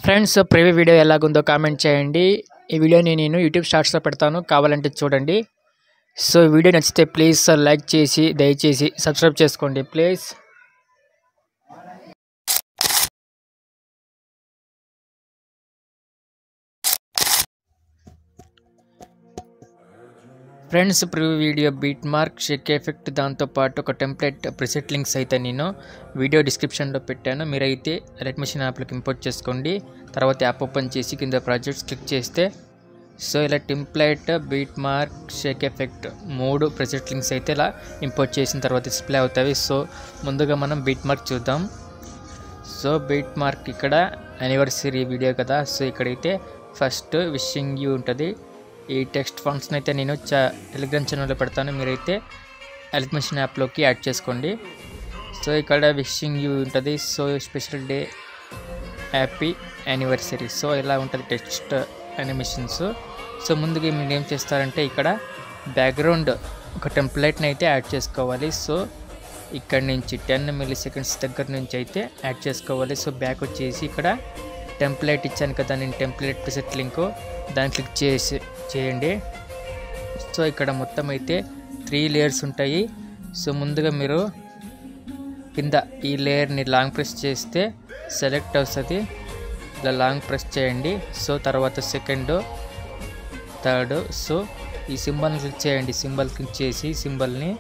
Friends preview video ఎలాగుందో comment చేయండి. ఈ వీడియోని నేను యూట్యూబ్ షార్ట్స్లో పెడతాను, కావాలంటే చూడండి. సో ఈ వీడియో నచ్చితే ప్లీజ్ లైక్ చేసి దయచేసి సబ్స్క్రైబ్ చేసుకోండి please. Friends preview video beat mark, Sheikh effect, దాంతోపాటు ఒక టెంప్లెట్ ప్రిసెట్ లింక్స్ అయితే నేను వీడియో డిస్క్రిప్షన్లో పెట్టాను. మీరైతే ఎలక్ట్ మెషిన్ యాప్లోకి ఇంపోర్ట్ చేసుకోండి. తర్వాత యాప్ ఓపెన్ చేసి కింద ప్రాజెక్ట్స్ క్లిక్ చేస్తే సో ఇలా template, beat mark, Sheikh effect 3 preset links అయితే ఇలా ఇంపోర్ట్ చేసిన తర్వాత డిస్ప్లే అవుతాయి. సో ముందుగా మనం బీట్ మార్క్ చూద్దాం. సో బీట్ మార్క్ ఇక్కడ యానివర్సరీ వీడియో కదా. సో ఇక్కడైతే ఫస్ట్ విషింగ్ యూ ఉంటుంది. ఈ టెక్స్ట్ ఫంక్షన్ అయితే నేను టెలిగ్రామ్ ఛానల్లో పెడతాను, మీరైతే ఎలక్ట్ మెషిన్ యాప్లోకి యాడ్ చేసుకోండి. సో ఇక్కడ విషింగ్ యూ ఉంటుంది. So special day, happy anniversary, so ఇలా ఉంటుంది టెక్స్ట్ యానిమేషన్స్. సో ముందుగా మీరు ఏం చేస్తారంటే ఇక్కడ బ్యాక్గ్రౌండ్ ఒక టెంప్లెట్ని అయితే యాడ్ చేసుకోవాలి. సో ఇక్కడ నుంచి 10 milliseconds దగ్గర నుంచి అయితే యాడ్ చేసుకోవాలి. సో బ్యాక్ వచ్చేసి ఇక్కడ టెంప్లెట్ ఇచ్చాను కదా నేను, టెంప్లెట్ ప్రిసెట్ లింక్, దాన్ని క్లిక్ చేయండి. సో ఇక్కడ మొత్తం అయితే 3 లేయర్స్ ఉంటాయి. సో ముందుగా మీరు కింద ఈ లేయర్ని లాంగ్ ప్రెస్ చేస్తే సెలెక్ట్ వస్తుంది, ఇలా లాంగ్ ప్రెస్ చేయండి. సో తర్వాత సెకండ్, థర్డ్, సో ఈ సింబల్ని క్లిక్ చేయండి. సింబల్ క్లిక్ చేసి సింబల్ని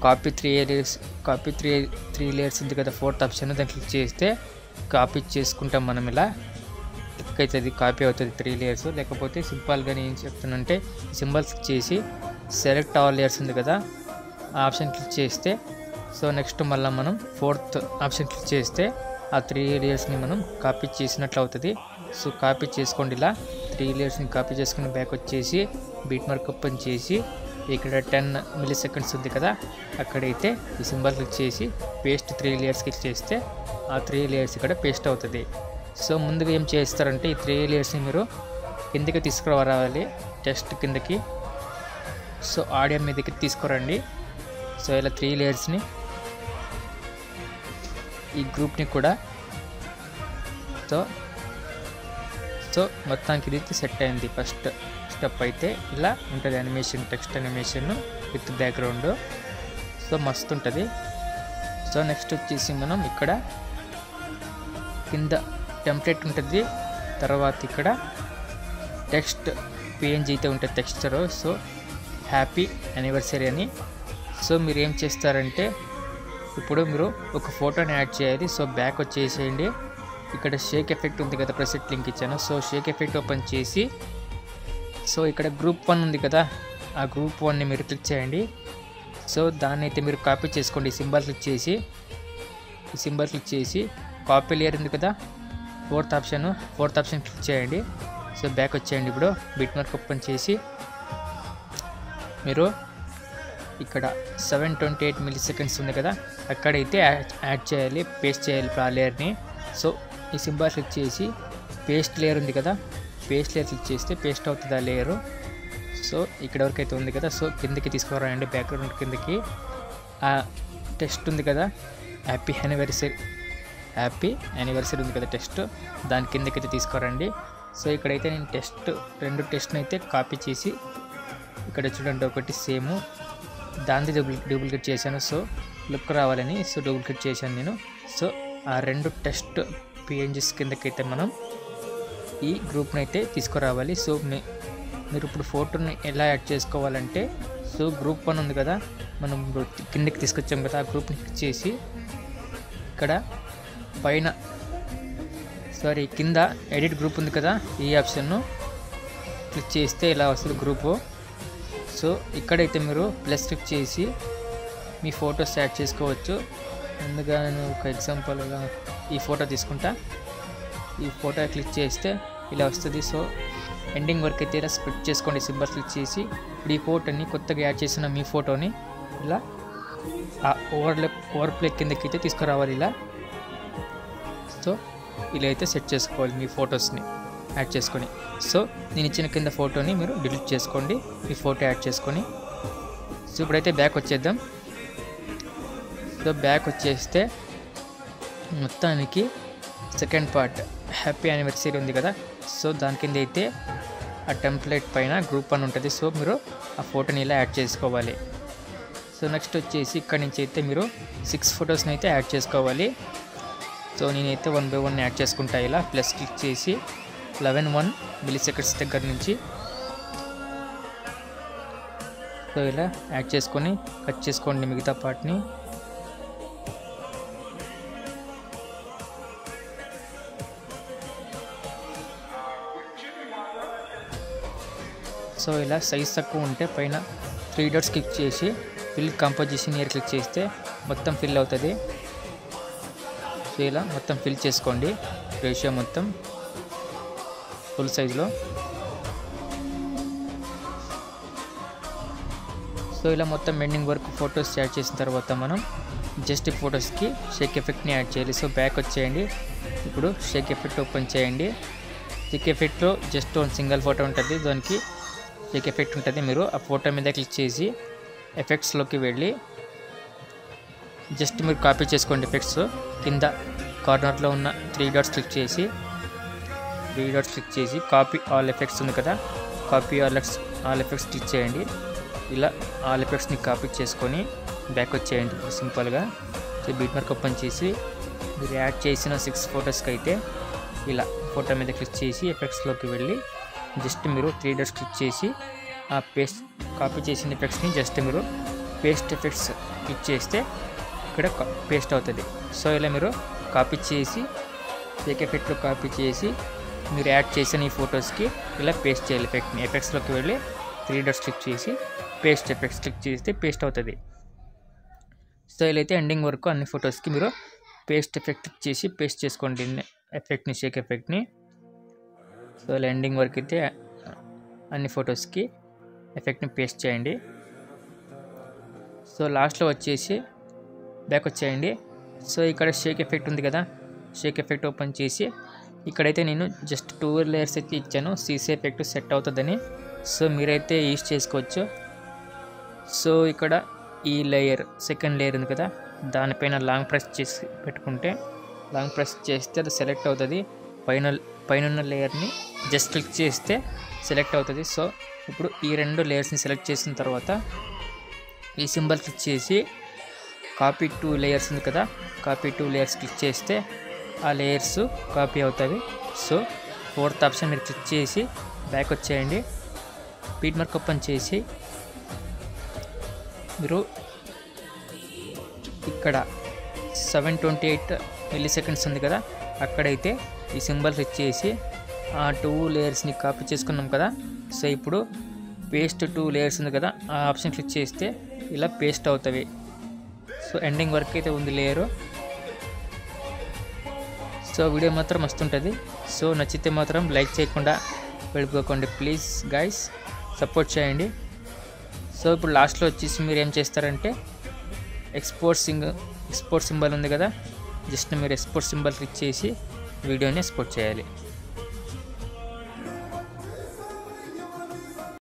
కాపీ 3 లేయర్స్ ఉంది కదా, 4th ఆప్షన్, దాన్ని క్లిక్ చేస్తే కాపీ చేసుకుంటాం మనం. ఇలా క్లిక్ అవుతుంది, కాపీ అవుతుంది 3 లేయర్స్. లేకపోతే సింపుల్గా నేను ఏం చెప్తానంటే సింబల్స్ క్లిక్ చేసి సెలెక్ట్ ఆల్ లేయర్స్ ఉంది కదా, ఆ ఆప్షన్ క్లిక్ చేస్తే సో నెక్స్ట్ మళ్ళీ మనం 4th ఆప్షన్ క్లిక్ చేస్తే ఆ 3 లేయర్స్ని మనం కాపీ చేసినట్లు అవుతుంది. సో కాపీ చేసుకోండి, ఇలా 3 లేయర్స్ని కాపీ చేసుకుని బ్యాక్ వచ్చేసి బీట్ మార్క్ ఓపెన్ చేసి ఇక్కడ 10 milliseconds ఉంది కదా, అక్కడైతే ఈ సింబల్ క్లిక్ చేసి పేస్ట్ 3 లేయర్స్ క్లిక్ చేస్తే ఆ 3 లేయర్స్ ఇక్కడ పేస్ట్ అవుతుంది. సో ముందుగా ఏం చేస్తారంటే ఈ 3 లేయర్స్ని మీరు కిందకి తీసుకురావాలి, టెక్స్ట్ కిందకి. సో ఆడియో మీదకి తీసుకురండి. సో ఇలా 3 లేయర్స్ని, ఈ గ్రూప్ని కూడా, సో మొత్తానికి ఇది సెట్ అయింది. ఫస్ట్ స్టెప్ అయితే ఇలా ఉంటుంది animation, text animation with background. So మస్తు ఉంటుంది. సో నెక్స్ట్ వచ్చేసి మనం ఇక్కడ కింద టెంప్లెట్ ఉంటుంది, తర్వాత ఇక్కడ టెక్స్ట్ PNG అయితే ఉంటుంది టెక్స్చర్. సో హ్యాపీ యానివర్సరీ అని. సో మీరు ఏం చేస్తారంటే ఇప్పుడు మీరు ఒక ఫోటోని యాడ్ చేయాలి. సో బ్యాక్ వచ్చేసేయండి, ఇక్కడ షేక్ ఎఫెక్ట్ ఉంది కదా, ప్రెసెట్ లింక్ ఇచ్చాను. సో షేక్ ఎఫెక్ట్ ఓపెన్ చేసి సో ఇక్కడ గ్రూప్ 1 ఉంది కదా, ఆ గ్రూప్ 1ని మీరు క్లిక్ చేయండి. సో దాన్ని అయితే మీరు కాపీ చేసుకోండి. సింబల్ క్లిక్ చేసి కాపీ లేయర్ ఉంది కదా, 4th ఆప్షన్ క్లిక్ చేయండి. సో బ్యాక్ వచ్చేయండి. ఇప్పుడు బీట్ మార్క్ ఓపెన్ చేసి మీరు ఇక్కడ 728 milliseconds ఉంది కదా, అక్కడైతే యాడ్ చేయాలి, పేస్ట్ చేయాలి ఆ లేయర్ని. సో ఈ సింబల్ క్లిక్ చేసి పేస్ట్ లేయర్ ఉంది కదా, పేస్ట్ లేయర్ క్లిక్ చేస్తే పేస్ట్ అవుతుంది ఆ లేయరు. సో ఇక్కడ వరకు అయితే ఉంది కదా, సో కిందకి తీసుకురండి, బ్యాక్గ్రౌండ్ కిందకి. ఆ టెక్స్ట్ ఉంది కదా, హ్యాపీ యానివర్సరీ ఉంది కదా టెక్స్ట్, దాని కిందకి అయితే తీసుకురండి. సో ఇక్కడైతే నేను 2 టెస్ట్ని అయితే కాపీ చేసి ఇక్కడ చూడండి, ఒకటి సేమ్ దాన్ని డూప్లికేట్ చేశాను. సో లుక్ రావాలని సో డూప్లికేట్ చేశాను నేను. సో ఆ 2 టెస్ట్ PNGs కిందకైతే మనం ఈ గ్రూప్ని అయితే తీసుకురావాలి. సో మీరు ఇప్పుడు ఫోటోని ఎలా యాడ్ చేసుకోవాలంటే సో గ్రూప్ 1 ఉంది కదా, మనం కిందకి తీసుకొచ్చాం కదా, ఆ గ్రూప్ని క్లిక్ చేసి ఇక్కడ పైన కింద ఎడిట్ గ్రూప్ ఉంది కదా, ఈ ఆప్షన్ను క్లిక్ చేస్తే ఇలా వస్తుంది గ్రూపు. సో ఇక్కడైతే మీరు ప్లస్ క్లిక్ చేసి మీ ఫొటోస్ యాడ్ చేసుకోవచ్చు. ముందుగా నేను ఒక ఎగ్జాంపుల్గా ఈ ఫోటో తీసుకుంటా, ఈ ఫోటో క్లిక్ చేస్తే ఇలా వస్తుంది. సో ఎండింగ్ వరకు అయితే ఇలా స్ప్లిట్ చేసుకోండి, సింబల్ క్లిక్ చేసి. ఇప్పుడు ఈ ఫోటోని కొత్తగా యాడ్ చేసిన మీ ఫోటోని ఇలా ఓవర్ప్లే కిందకి అయితే తీసుకురావాలి ఇలా. సో ఇలా అయితే సెట్ చేసుకోవాలి మీ ఫొటోస్ని యాడ్ చేసుకొని. సో నేను ఇచ్చిన కింద ఫోటోని మీరు డిలీట్ చేసుకోండి, ఈ ఫోటో యాడ్ చేసుకొని. సో ఇప్పుడైతే బ్యాక్ వచ్చేద్దాం. సో బ్యాక్ వచ్చేస్తే మొత్తానికి సెకండ్ పార్ట్ హ్యాపీ యానివర్సరీ ఉంది కదా, సో దాని కింద అయితే ఆ టెంప్లెట్ పైన గ్రూప్ అని ఉంటుంది. సో మీరు ఆ ఫోటోని ఇలా యాడ్ చేసుకోవాలి. సో నెక్స్ట్ వచ్చేసి ఇక్కడ నుంచి అయితే మీరు 6 ఫొటోస్ని అయితే యాడ్ చేసుకోవాలి. సో నేనైతే 1 by 1 యాడ్ చేసుకుంటా. ఇలా ప్లస్ క్లిక్ చేసి 11 milliseconds దగ్గర నుంచి సో ఇలా యాడ్ చేసుకొని కట్ చేసుకోండి మిగతా పార్ట్ని. సో ఇలా సైజ్ తక్కువ ఉంటే పైన 3 dots క్లిక్ చేసి ఫిల్ కంపోజిషన్ ఇయర్ క్లిక్ చేస్తే మొత్తం ఫిల్ అవుతుంది. సో ఇలా మొత్తం ఫిల్ చేసుకోండి, రేషియో మొత్తం ఫుల్ సైజులో. సో ఇలా మొత్తం ఎండింగ్ వరకు ఫొటోస్ యాడ్ చేసిన తర్వాత మనం జస్ట్ ఫొటోస్కి షేక్ ఎఫెక్ట్ని యాడ్ చేయాలి. సో బ్యాక్ వచ్చేయండి. ఇప్పుడు షేక్ ఎఫెక్ట్ ఓపెన్ చేయండి. షేక్ ఎఫెక్ట్లో జస్ట్ సింగిల్ ఫోటో ఉంటుంది, దానికి షేక్ ఎఫెక్ట్ ఉంటుంది. మీరు ఆ ఫోటో మీద క్లిక్ చేసి ఎఫెక్ట్స్లోకి వెళ్ళి జస్ట్ మీరు కాపీ చేసుకోండి. ఎఫెక్ట్స్ కింద కార్నర్లో ఉన్న 3 dots క్లిక్ చేసి కాపీ ఆల్ ఎఫెక్ట్స్ ఉంది కదా, కాపీ ఆల్ ఎఫెక్ట్స్ క్లిక్ చేయండి. ఇలా ఆల్ ఎఫెక్ట్స్ని కాపీ చేసుకొని బ్యాక్ వచ్చేయండి సింపుల్గా. సో బీట్ మార్క్ ఓపెన్ చేసి మీరు యాడ్ చేసిన 6 ఫొటోస్కి అయితే ఇలా ఫోటో మీద క్లిక్ చేసి ఎఫెక్ట్స్లోకి వెళ్ళి జస్ట్ మీరు 3 dots క్లిక్ చేసి ఆ పేస్ట్ కాపీ చేసిన ఎఫెక్ట్స్ని జస్ట్ మీరు పేస్ట్ ఎఫెక్ట్స్ క్లిక్ చేస్తే ఇక్కడ పేస్ట్ అవుతుంది. సో ఇలా మీరు కాపీ చేసి షేక్ ఎఫెక్ట్లో కాపీ చేసి మీరు యాడ్ చేసిన ఈ ఫొటోస్కి ఇలా పేస్ట్ చేయాలి ఎఫెక్ట్ని. ఎఫెక్ట్స్లోకి వెళ్ళి 3 dots క్లిక్ చేసి పేస్ట్ ఎఫెక్ట్స్ క్లిక్ చేస్తే పేస్ట్ అవుతుంది. సో ఇలా అయితే ఎండింగ్ వరకు అన్ని ఫొటోస్కి మీరు పేస్ట్ ఎఫెక్ట్ క్లిక్ చేసి పేస్ట్ చేసుకోండి ఎఫెక్ట్ని, షేక్ ఎఫెక్ట్ని. సో ఇలా ఎండింగ్ వరకు అయితే అన్ని ఫొటోస్కి ఎఫెక్ట్ని పేస్ట్ చేయండి. సో లాస్ట్లో వచ్చేసి బ్యాక్ వచ్చేయండి. సో ఇక్కడ షేక్ ఎఫెక్ట్ ఉంది కదా, షేక్ ఎఫెక్ట్ ఓపెన్ చేసి ఇక్కడైతే నేను జస్ట్ 2 layers అయితే ఇచ్చాను, సీసీ ఎఫెక్ట్ సెట్ అవుతుందని. సో మీరైతే యూజ్ చేసుకోవచ్చు. సో ఇక్కడ ఈ లేయర్ సెకండ్ లేయర్ ఉంది కదా, దానిపైన లాంగ్ ప్రెస్ చేసి పెట్టుకుంటే లాంగ్ ప్రెస్ చేస్తే అది సెలెక్ట్ అవుతుంది. పైన లేయర్ని జస్ట్ క్లిక్ చేస్తే సెలెక్ట్ అవుతుంది. సో ఇప్పుడు ఈ 2 లేయర్స్ని సెలెక్ట్ చేసిన తర్వాత ఈ సింబల్ క్లిక్ చేసి కాపీ 2 layers ఉంది కదా, కాపీ 2 layers క్లిక్ చేస్తే ఆ లేయర్స్ కాపీ అవుతాయి. సో 4th ఆప్షన్ మీరు క్లిక్ చేసి బ్యాక్ వచ్చేయండి. బీట్ మార్క్ ఓపెన్ చేసి మీరు ఇక్కడ 728 milliseconds ఉంది కదా, అక్కడైతే ఈ సింబల్ క్లిక్ చేసి ఆ 2 layers కాపీ చేసుకున్నాం కదా. సో ఇప్పుడు పేస్ట్ 2 layers ఉంది కదా, ఆ ఆప్షన్ క్లిక్ చేస్తే ఇలా పేస్ట్ అవుతాయి. సో ఎండింగ్ వరకు అయితే ఉంది లేయరు. సో వీడియో మాత్రం వస్తుంటుంది. సో నచ్చితే మాత్రం లైక్ చేయకుండా వెళ్ళిపోకండి ప్లీజ్ గైస్, సపోర్ట్ చేయండి. సో ఇప్పుడు లాస్ట్లో వచ్చేసి మీరు ఏం చేస్తారంటే ఎక్స్పోర్ట్ సింబల్ ఉంది కదా, జస్ట్ మీరు ఎక్స్పోర్ట్ సింబల్ క్లిక్ చేసి వీడియోని ఎక్స్పోర్ట్ చేయాలి.